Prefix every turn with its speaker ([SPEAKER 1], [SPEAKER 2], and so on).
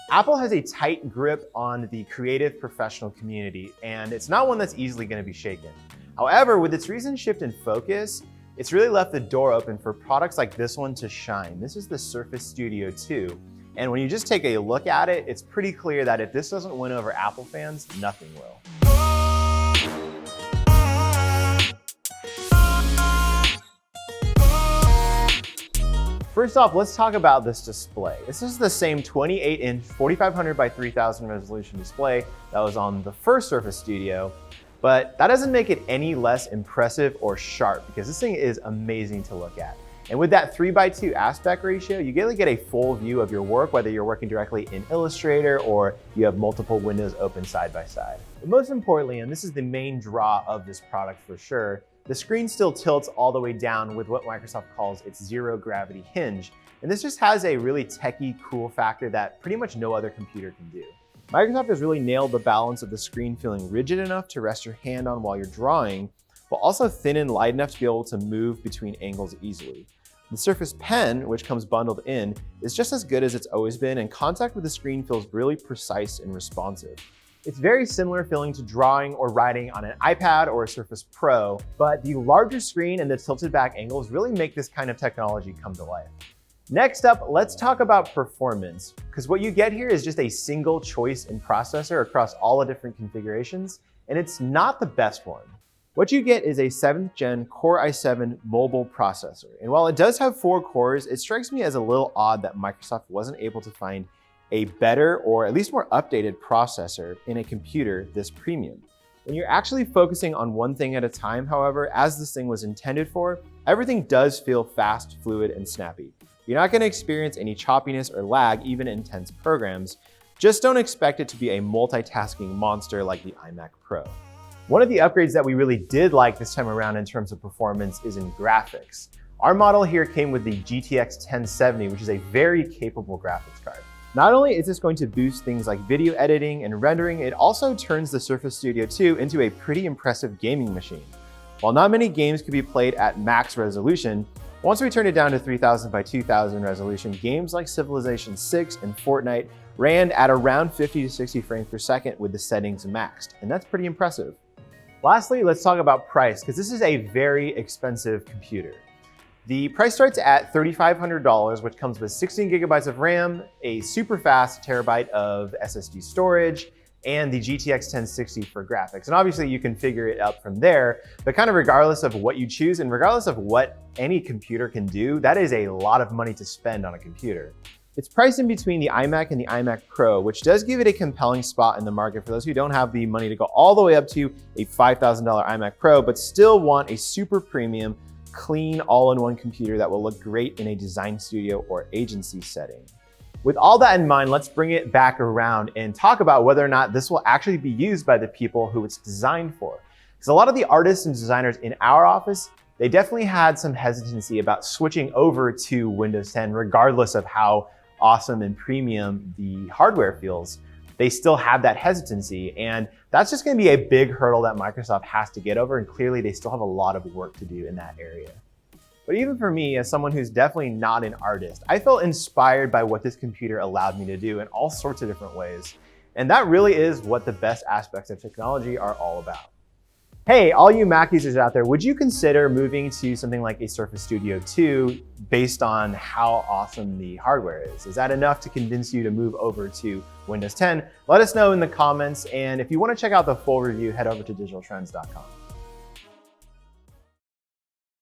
[SPEAKER 1] Apple has a tight grip on the creative professional community, and it's not one that's easily going to be shaken. However, with its recent shift in focus, it's really left the door open for products like this one to shine. This is the Surface Studio 2. And when you just take a look at it, it's pretty clear that if this doesn't win over Apple fans, nothing will. First off, let's talk about this display. This is the same 28-inch 4500 by 3000 resolution display that was on the first Surface Studio, but that doesn't make it any less impressive or sharp because this thing is amazing to look at. And with that 3:2 aspect ratio, you get a full view of your work, whether you're working directly in Illustrator or you have multiple windows open side by side. But most importantly, and this is the main draw of this product for sure, the screen still tilts all the way down with what Microsoft calls its zero gravity hinge. And this just has a really techie cool factor that pretty much no other computer can do. Microsoft has really nailed the balance of the screen feeling rigid enough to rest your hand on while you're drawing, but also thin and light enough to be able to move between angles easily. The Surface Pen, which comes bundled in, is just as good as it's always been, and contact with the screen feels really precise and responsive. It's very similar feeling to drawing or writing on an iPad or a Surface Pro, but the larger screen and the tilted back angles really make this kind of technology come to life. Next up, let's talk about performance, because what you get here is just a single choice in processor across all the different configurations, and it's not the best one. What you get is a 7th gen Core i7 mobile processor, and while it does have 4 cores, it strikes me as a little odd that Microsoft wasn't able to find a better or at least more updated processor in a computer this premium. When you're actually focusing on one thing at a time, however, as this thing was intended for, everything does feel fast, fluid, and snappy. You're not going to experience any choppiness or lag even in intense programs. Just don't expect it to be a multitasking monster like the iMac Pro. One of the upgrades that we really did like this time around in terms of performance is in graphics. Our model here came with the GTX 1070, which is a very capable graphics card. Not only is this going to boost things like video editing and rendering, it also turns the Surface Studio 2 into a pretty impressive gaming machine. While not many games can be played at max resolution, once we turn it down to 3000 by 2000 resolution, games like Civilization 6 and Fortnite ran at around 50 to 60 frames per second with the settings maxed, and that's pretty impressive. Lastly, let's talk about price, because this is a very expensive computer. The price starts at $3,500, which comes with 16 gigabytes of RAM, a super fast terabyte of SSD storage, and the GTX 1060 for graphics. And obviously you can figure it up from there, but kind of regardless of what you choose and regardless of what any computer can do, that is a lot of money to spend on a computer. It's priced in between the iMac and the iMac Pro, which does give it a compelling spot in the market for those who don't have the money to go all the way up to a $5,000 iMac Pro, but still want a super premium, clean, all-in-one computer that will look great in a design studio or agency setting. With all that in mind, let's bring it back around and talk about whether or not this will actually be used by the people who it's designed for. Because a lot of the artists and designers in our office, they definitely had some hesitancy about switching over to Windows 10, regardless of how awesome and premium the hardware feels. They still have that hesitancy, and that's just going to be a big hurdle that Microsoft has to get over, and clearly they still have a lot of work to do in that area. But even for me, as someone who's definitely not an artist, I felt inspired by what this computer allowed me to do in all sorts of different ways. And that really is what the best aspects of technology are all about. Hey, all you Mac users out there, would you consider moving to something like a Surface Studio 2 based on how awesome the hardware is? Is that enough to convince you to move over to Windows 10? Let us know in the comments, and if you want to check out the full review, head over to digitaltrends.com.